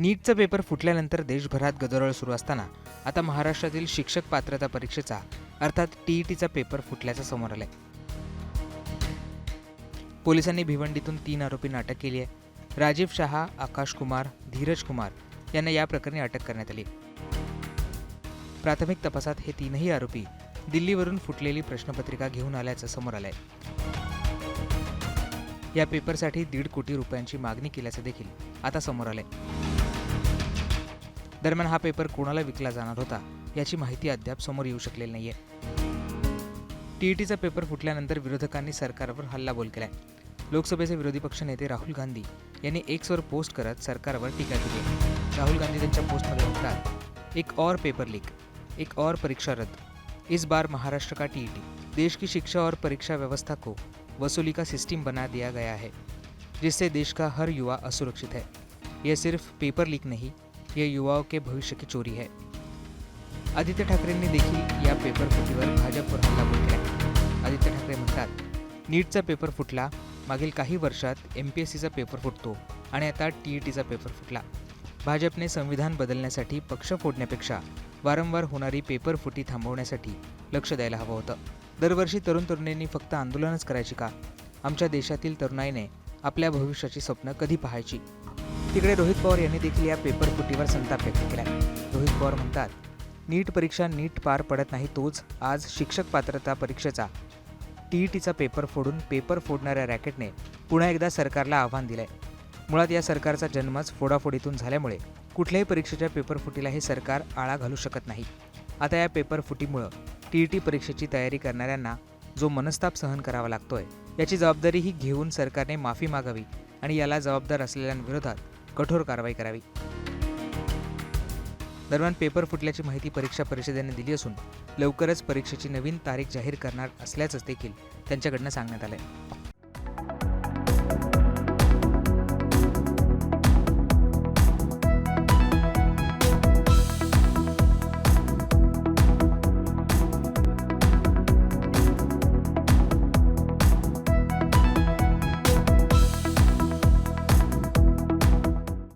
नीटचा paper फुटल्यानंतर देशभरात गदारोळ सुरू असताना आता महाराष्ट्रातील शिक्षक पात्रता परीक्षेचा अर्थात टीईटीचा पेपर फुटल्याचं समोर आलंय. पोलिसांनी भिवंडीतून 3 आरोपींना अटक केली आहे. राजीव शहा, आकाश कुमार, धीरज कुमार यांना या प्रकरणी अटक करण्यात आली. प्राथमिक तपासात हे 3ही आरोपी दिल्लीवरून फुटलेली प्रश्नपत्रिका घेऊन आल्याचं समोर आलंय. या पेपरसाठी 1.5 कोटी रुपयांची मागणी केल्याचं देखील आता समोर आलंय. दरम्यान हा पेपर कोणाला विकला जाणार होता याची माहिती अद्याप समोर येऊ शकलेली नाहीये. टीईटीचा पेपर फुटल्यानंतर विरोधकांनी सरकारवर हल्लाबोल केलाय. लोकसभेचे विरोधी पक्ष नेते राहुल गांधी यांनी एक्सवर पोस्ट करत सरकारवर टीका केली. राहुल गांधी त्यांच्या पोस्टमध्ये म्हणतात, एक और पेपर लीक, एक और परीक्षा रद्द, इस बार महाराष्ट्र का टीईटी, देश की शिक्षा और परीक्षा व्यवस्था को वसूली का सिस्टम बना दिया गया है, जिससे देश का हर युवा असुरक्षित है. यह सिर्फ पेपर लीक नहीं, यह युवाओं के भविष्य की चोरी है. आदित्य ठाकरेंनी देखील या पेपर फुटीवर भाजपवर हल्लाबोल केला. आदित्य ठाकरे म्हणतात, नीटचा पेपर फुटला, मागील काही वर्षात एमपीएससीचा पेपर फुटतो आणि आता टीईटीचा पेपर फुटला. भाजपने संविधान बदलण्यासाठी पक्ष फोडण्यापेक्षा वारंवार होणारी पेपर फुटी थांबवण्यासाठी लक्ष द्यायला हवं होतं. दरवर्षी तरुण तरुणींनी फक्त आंदोलनच करायची का? आमच्या देशातील तरुणाईने आपल्या भविष्याची स्वप्न कधी पाहायची? तिकडे रोहित पवार यांनी देखील या पेपर फुटीवर संताप व्यक्त केला. रोहित पवार म्हणतात, नीट परीक्षा नीट पार पडत नाही तोच आज शिक्षक पात्रता परीक्षेचा टीईटीचा पेपर फोडून पेपर फोडणाऱ्या रॅकेटने पुन्हा एकदा सरकारला आव्हान दिलंय. मुळात या सरकारचा जन्मच फोडाफोडीतून झाल्यामुळे कुठल्याही परीक्षेच्या पेपर फुटीला हे सरकार आळा घालू शकत नाही. आता या पेपर फुटीमुळं टीईटी परीक्षेची तयारी करणाऱ्यांना जो मनस्ताप सहन करावा लागतोय याची जबाबदारीही घेऊन सरकारने माफी मागावी आणि याला जबाबदार असलेल्यांविरोधात कठोर कारवाई करावी. दरम्यान पेपर फुटल्याची माहिती परीक्षा परिषदेने दिली असून लवकरच परीक्षेची नवीन तारीख जाहीर करणार असल्याचंच देखील त्यांच्याकडनं सांगण्यात आलंय.